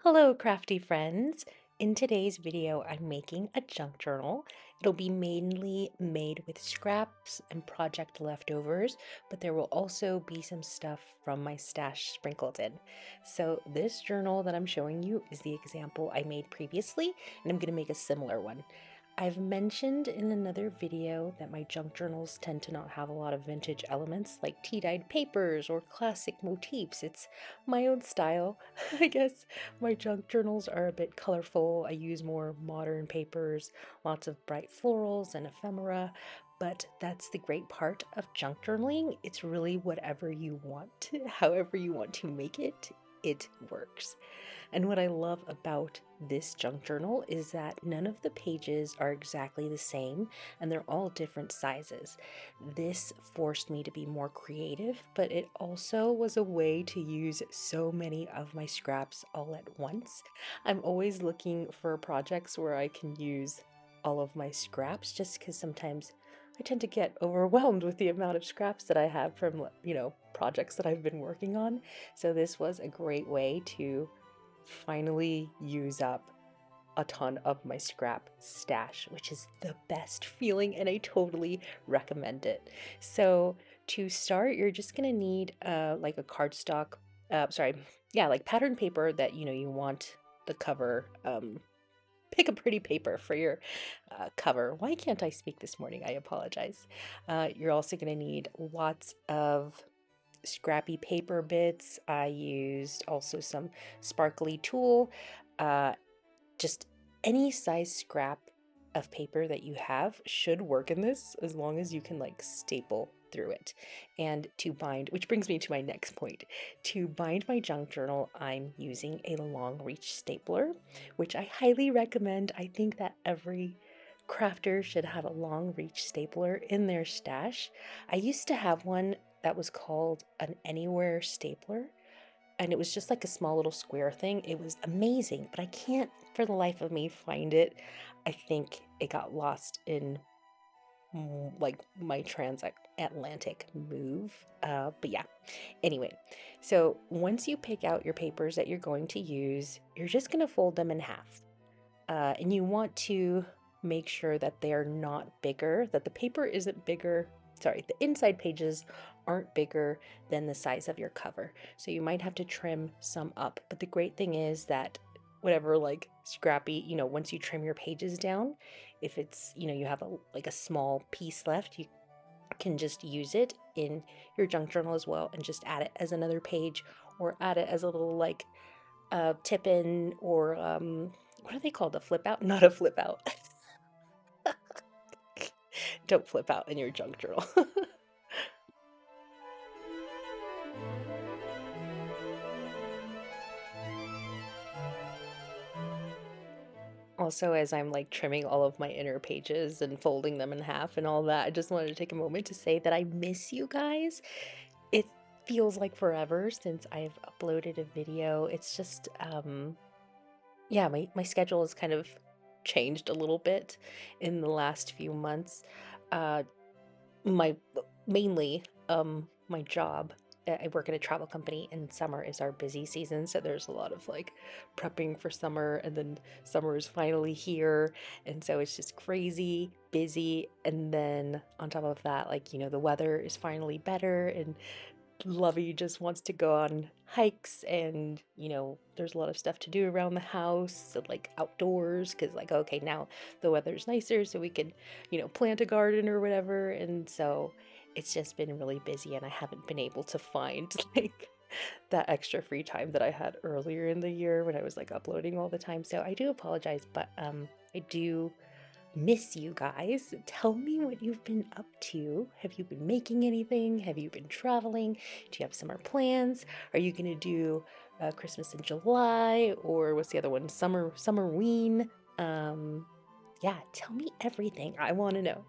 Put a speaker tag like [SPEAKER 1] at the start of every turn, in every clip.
[SPEAKER 1] Hello, crafty friends. In today's video, I'm making a junk journal. It'll be mainly made with scraps and project leftovers, but there will also be some stuff from my stash sprinkled in. So this journal that I'm showing you is the example I made previously, and I'm going to make a similar one. I've mentioned in another video that my junk journals tend to not have a lot of vintage elements like tea-dyed papers or classic motifs. It's my own style, I guess. My junk journals are a bit colorful. I use more modern papers, lots of bright florals and ephemera, but that's the great part of junk journaling. It's really whatever you want, however you want to make it, it works. And what I love about this junk journal is that none of the pages are exactly the same and they're all different sizes. This forced me to be more creative, but it also was a way to use so many of my scraps all at once. I'm always looking for projects where I can use all of my scraps just because sometimes I tend to get overwhelmed with the amount of scraps that I have from, projects that I've been working on. So this was a great way to finally use up a ton of my scrap stash, which is the best feeling, and I totally recommend it. So to start, you're just gonna need like a cardstock, like pattern paper that you want the cover. Pick a pretty paper for your cover. Why can't I speak this morning? I apologize. You're also gonna need lots of scrappy paper bits. I used also some sparkly tulle, uh, just any size scrap of paper that you have should work in this as long as you can like staple through it. And to bind, which brings me to my next point, to bind my junk journal, I'm using a long reach stapler, which I highly recommend. I think that every crafter should have a long reach stapler in their stash. I used to have one that was called an anywhere stapler, and it was just like a small little square thing. It was amazing, but I can't for the life of me find it. I think it got lost in like my transatlantic move. But yeah, anyway, so once you pick out your papers that you're going to use, you're just going to fold them in half. And you want to make sure that they're not bigger, that the paper isn't bigger. Sorry, the inside pages aren't bigger than the size of your cover. So you might have to trim some up. But the great thing is that whatever like scrappy, once you trim your pages down, if it's, you have a small piece left, you can just use it in your junk journal as well and just add it as another page or add it as a little like tip in or what are they called? A flip out? Not a flip out. Don't flip out in your junk journal. Also, as I'm like trimming all of my inner pages and folding them in half and all that, I just wanted to take a moment to say that I miss you guys. It feels like forever since I've uploaded a video. It's just, yeah, my schedule has kind of changed a little bit in the last few months. Uh, my mainly my job, I work at a travel company and summer is our busy season, so there's a lot of like prepping for summer, and then summer is finally here, and so it's just crazy busy. And then on top of that, like the weather is finally better and Lovey just wants to go on hikes, and there's a lot of stuff to do around the house and like outdoors because like okay, now the weather's nicer so we can plant a garden or whatever. And so it's just been really busy and I haven't been able to find like that extra free time that I had earlier in the year when I was like uploading all the time. So I do apologize, but I do miss you guys. Tell me what you've been up to. Have you been making anything? Have you been traveling? Do you have summer plans? Are you gonna do Christmas in July, or what's the other one? Summerween. Yeah, tell me everything. I want to know.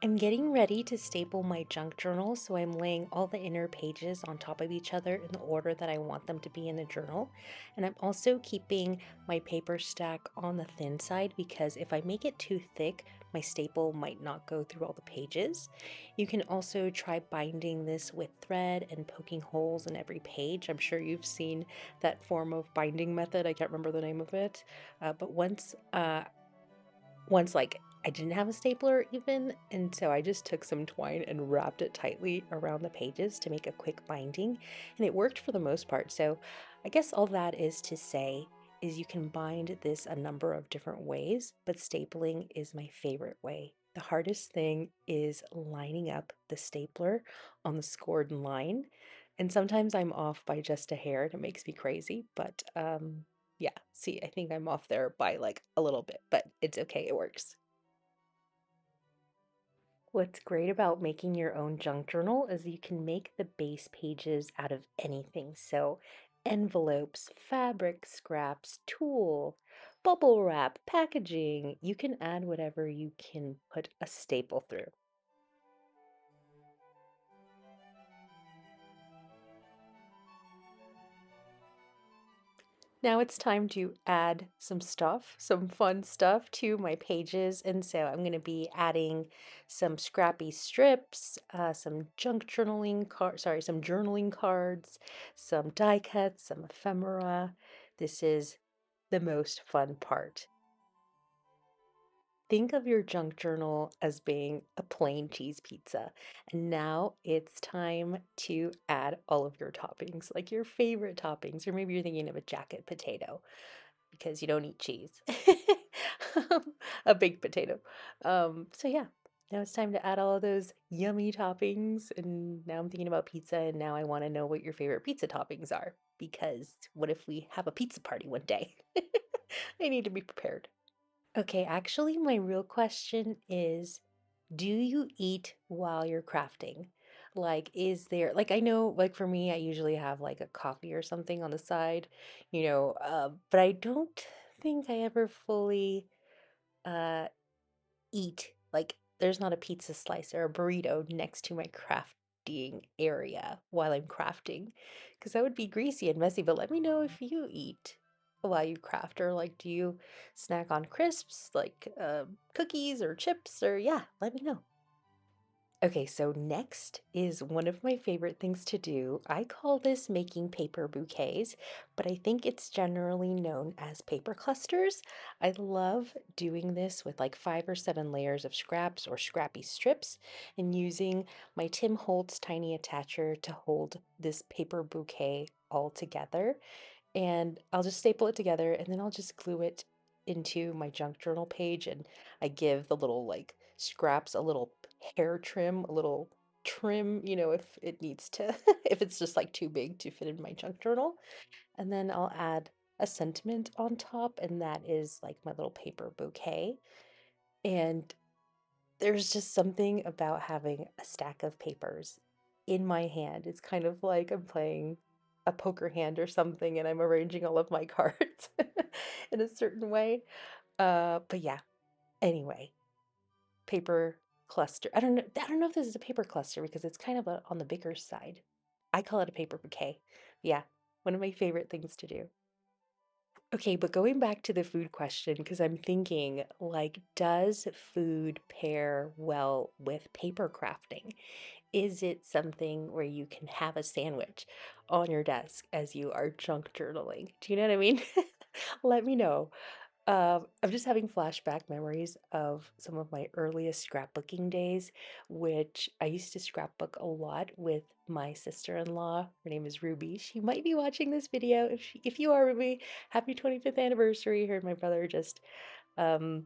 [SPEAKER 1] I'm getting ready to staple my junk journal, so I'm laying all the inner pages on top of each other in the order that I want them to be in the journal. And I'm also keeping my paper stack on the thin side because if I make it too thick, my staple might not go through all the pages. You can also try binding this with thread and poking holes in every page. I'm sure you've seen that form of binding method. I can't remember the name of it. But once like I didn't have a stapler even, and so I just took some twine and wrapped it tightly around the pages to make a quick binding, and it worked for the most part. So I guess all that is to say is you can bind this a number of different ways, but stapling is my favorite way. The hardest thing is lining up the stapler on the scored line, and sometimes I'm off by just a hair and it makes me crazy, but yeah, see, I think I'm off there by like a little bit, but it's okay, it works. What's great about making your own junk journal is you can make the base pages out of anything. So, envelopes, fabric scraps, tulle, bubble wrap, packaging. You can add whatever you can put a staple through. Now it's time to add some stuff, some fun stuff to my pages. And so I'm going to be adding some scrappy strips, some some journaling cards, some die cuts, some ephemera. This is the most fun part. Think of your junk journal as being a plain cheese pizza. And now it's time to add all of your toppings, like your favorite toppings, or maybe you're thinking of a jacket potato because you don't eat cheese. A baked potato. So yeah, now it's time to add all of those yummy toppings. And now I'm thinking about pizza, and now I want to know what your favorite pizza toppings are. Because what if we have a pizza party one day? I need to be prepared. Okay, actually, my real question is, do you eat while you're crafting? Like, is there, like, I know, like, for me, I usually have like a coffee or something on the side, but I don't think I ever fully uh eat. Like, there's not a pizza slice or a burrito next to my crafting area while I'm crafting, because that would be greasy and messy. But let me know if you eat while you craft, or like, do you snack on crisps, like cookies or chips, or yeah, let me know. Okay, so next is one of my favorite things to do. I call this making paper bouquets, but I think it's generally known as paper clusters. I love doing this with like 5 or 7 layers of scraps or scrappy strips and using my Tim Holtz tiny attacher to hold this paper bouquet all together, and I'll just staple it together and then I'll just glue it into my junk journal page, and I give the little like scraps a little hair trim, a little trim, if it needs to, if it's just like too big to fit in my junk journal. And then I'll add a sentiment on top, and that is like my little paper bouquet. And there's just something about having a stack of papers in my hand. It's kind of like I'm playing a poker hand or something, and I'm arranging all of my cards in a certain way. But yeah, anyway, paper cluster. I don't know if this is a paper cluster because it's kind of on the bigger side. I call it a paper bouquet. Yeah, one of my favorite things to do. Okay, but going back to the food question, because I'm thinking, like, does food pair well with paper crafting? Is it something where you can have a sandwich on your desk as you are junk journaling? Do you know what I mean? Let me know. I'm just having flashback memories of some of my earliest scrapbooking days, which I used to scrapbook a lot with my sister-in-law. Her name is Ruby. She might be watching this video. If you are Ruby, happy 25th anniversary. Her and my brother just um,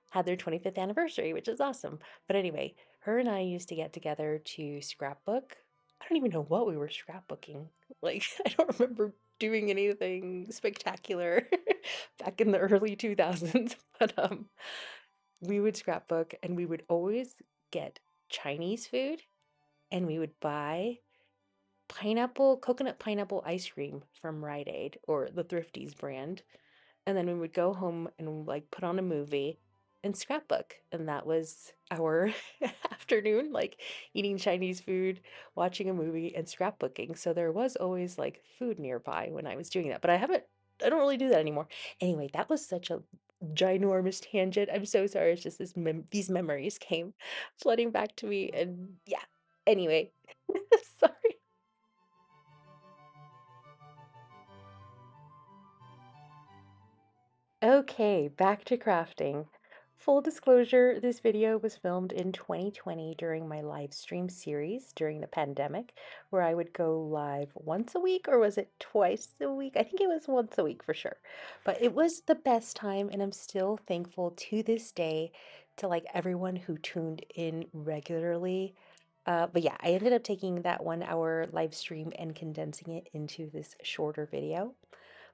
[SPEAKER 1] had their 25th anniversary, which is awesome. But anyway, her and I used to get together to scrapbook. I don't even know what we were scrapbooking. Like, I don't remember doing anything spectacular back in the early 2000s, but we would scrapbook and we would always get Chinese food, and we would buy coconut pineapple ice cream from Rite Aid or the Thrifties brand, and then we would go home and like put on a movie and scrapbook. And that was our afternoon, like eating Chinese food, watching a movie, and scrapbooking. So there was always like food nearby when I was doing that. But I don't really do that anymore. Anyway, that was such a ginormous tangent. I'm so sorry. It's just these memories came flooding back to me, and yeah. Anyway, sorry. Okay, back to crafting. Full disclosure, this video was filmed in 2020 during my live stream series during the pandemic, where I would go live once a week, or was it twice a week? I think it was once a week for sure. But it was the best time, and I'm still thankful to this day to like everyone who tuned in regularly. But yeah, I ended up taking that 1 hour live stream and condensing it into this shorter video.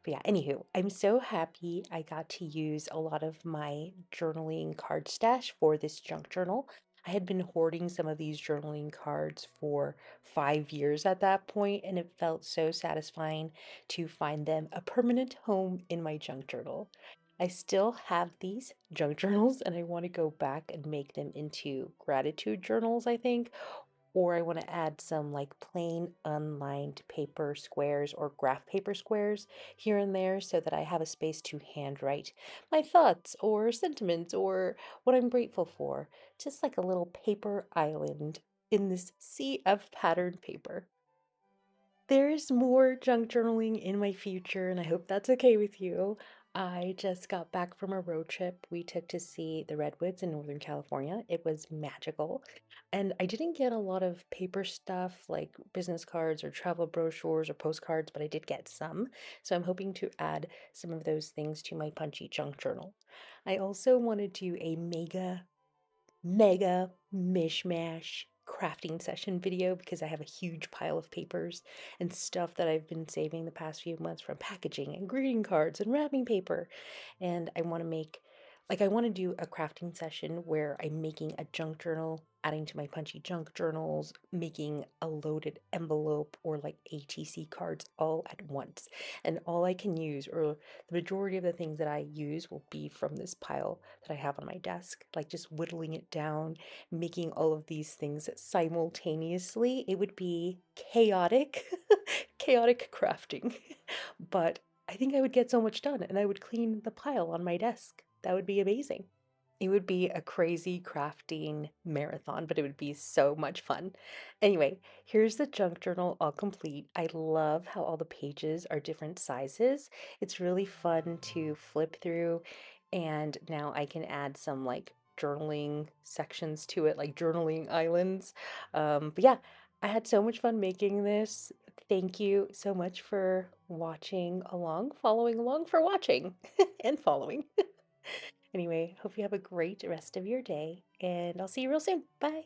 [SPEAKER 1] But yeah, anywho, I'm so happy I got to use a lot of my journaling card stash for this junk journal. I had been hoarding some of these journaling cards for 5 years at that point, and it felt so satisfying to find them a permanent home in my junk journal. I still have these junk journals, and I want to go back and make them into gratitude journals, I think, or I want to add some like plain unlined paper squares or graph paper squares here and there so that I have a space to handwrite my thoughts or sentiments or what I'm grateful for. Just like a little paper island in this sea of patterned paper. There's more junk journaling in my future, and I hope that's okay with you. I just got back from a road trip we took to see the redwoods in Northern California. It was magical. And I didn't get a lot of paper stuff like business cards or travel brochures or postcards, but I did get some. So I'm hoping to add some of those things to my punchy junk journal. I also want to do a mega mishmash crafting session video because I have a huge pile of papers and stuff that I've been saving the past few months from packaging and greeting cards and wrapping paper. And I want to I want to do a crafting session where I'm making a junk journal, adding to my punchy junk journals, making a loaded envelope or like ATC cards all at once. And all I can use, or the majority of the things that I use, will be from this pile that I have on my desk, like just whittling it down, making all of these things simultaneously. It would be chaotic, chaotic crafting. But I think I would get so much done and I would clean the pile on my desk. That would be amazing. It would be a crazy crafting marathon, but it would be so much fun. Anyway, here's the junk journal all complete. I love how all the pages are different sizes. It's really fun to flip through, and now I can add some like journaling sections to it, like journaling islands. But yeah, I had so much fun making this. Thank you so much for watching along, following along, for watching and following. Anyway, hope you have a great rest of your day, and I'll see you real soon. Bye.